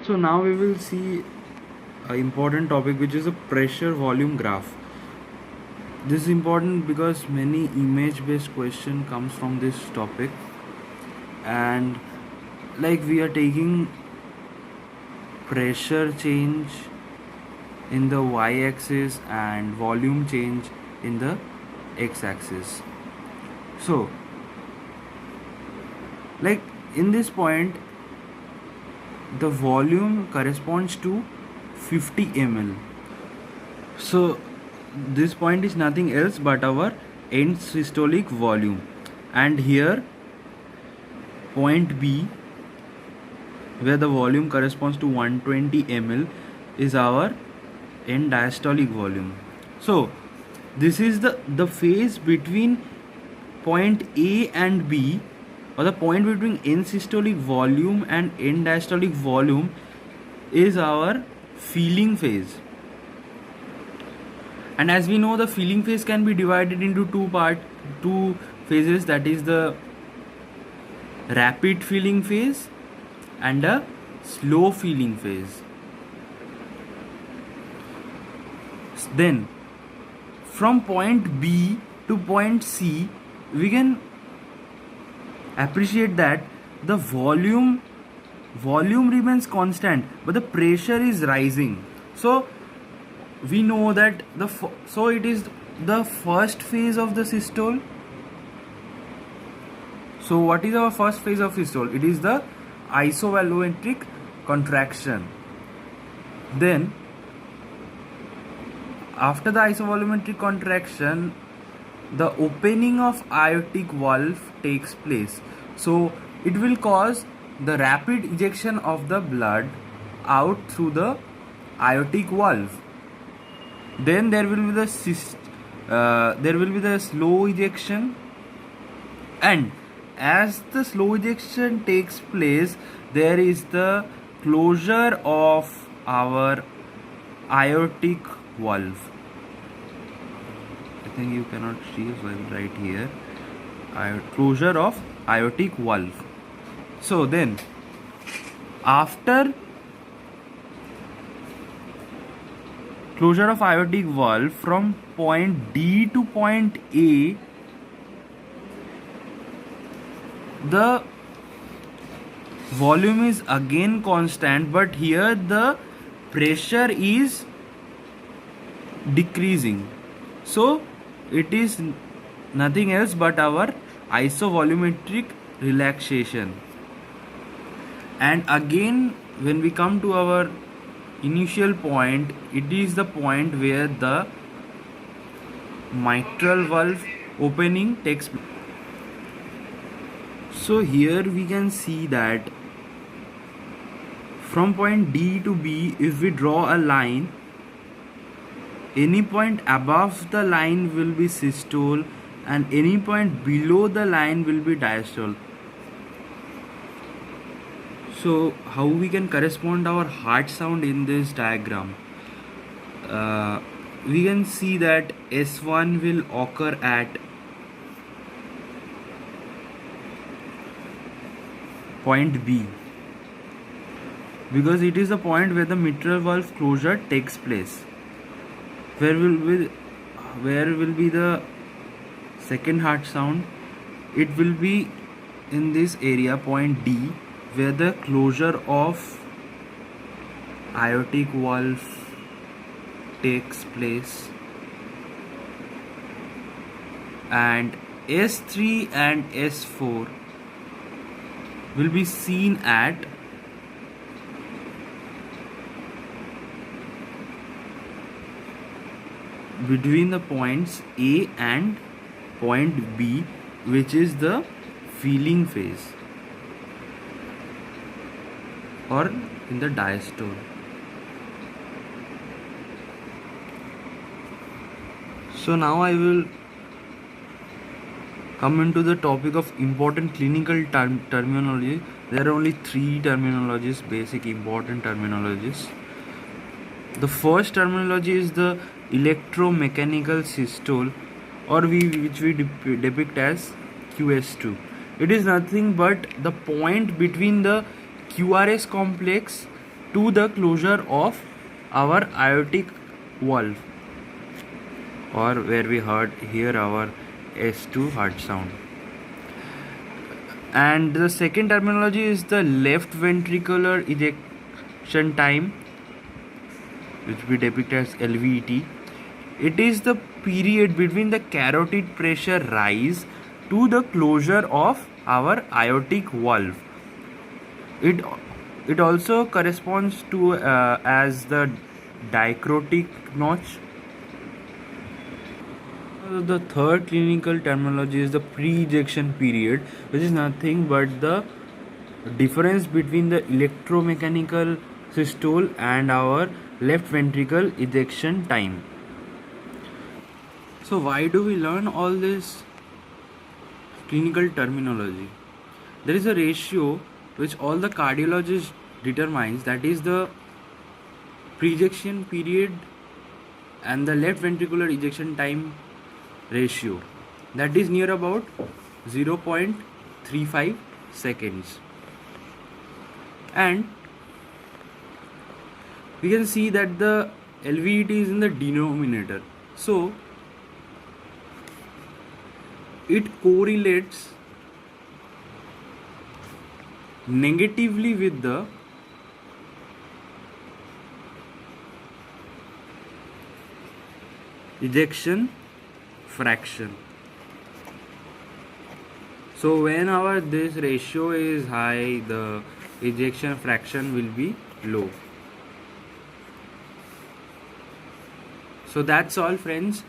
So now we will see an important topic, which is a pressure volume graph. This is important because many image based question comes from this topic, and like we are taking pressure change in the y-axis and volume change in the x-axis. So like in this point, the volume corresponds to 50 ml. So this point is nothing else but our end systolic volume, and here point B, where the volume corresponds to 120 ml, is our end diastolic volume. So this is the phase between point A and B, or the point between end systolic volume and end diastolic volume, is our feeling phase. And as we know, the feeling phase can be divided into two phases, that is the rapid feeling phase and a slow feeling phase. Then from point B to point C, we can appreciate that the volume remains constant, but the pressure is rising. So we know that so it is the first phase of the systole. So what is our first phase of systole? It is the isovolumetric contraction. Then after the isovolumetric contraction, the opening of aortic valve takes place. So it will cause the rapid ejection of the blood out through the aortic valve. Then there will be the slow ejection, and as the slow ejection takes place, there is the closure of our aortic valve. I think you cannot see, so I will write here closure of aortic valve. So then after closure of aortic valve, from point D to point A, the volume is again constant, but here the pressure is decreasing. So it is nothing else but our isovolumetric relaxation. And again, when we come to our initial point, it is the point where the mitral valve opening takes place. So here we can see that from point D to B, if we draw a line, any point above the line will be systole and any point below the line will be diastole. So how we can correspond our heart sound in this diagram? We can see that S1 will occur at point B, because it is the point where the mitral valve closure takes place. Where will be the second heart sound? It will be in this area, point D, where the closure of aortic valve takes place, and S3 and S4 will be seen at between the points A and point B, which is the feeling phase, or in the diastole. So now I will come into the topic of important clinical terminology. There are only three terminologies, basic important terminologies. The first terminology is the electromechanical systole, or which we depict as QS2. It is nothing but the point between the QRS complex to the closure of our aortic valve, or where we hear our S2 heart sound. And the second terminology is the left ventricular ejection time, which we depict as LVET. It is the period between the carotid pressure rise to the closure of our aortic valve. It also corresponds to as the dichrotic notch. The third clinical terminology is the pre-ejection period, which is nothing but the difference between the electromechanical systole and our left ventricle ejection time. So why do we learn all this clinical terminology? There is a ratio which all the cardiologists determines, that is the pre-ejection period and the left ventricular ejection time ratio, that is near about 0.35 seconds. And we can see that the LVET is in the denominator, so it correlates negatively with the ejection fraction. So whenever this ratio is high, the ejection fraction will be low. So that's all, friends.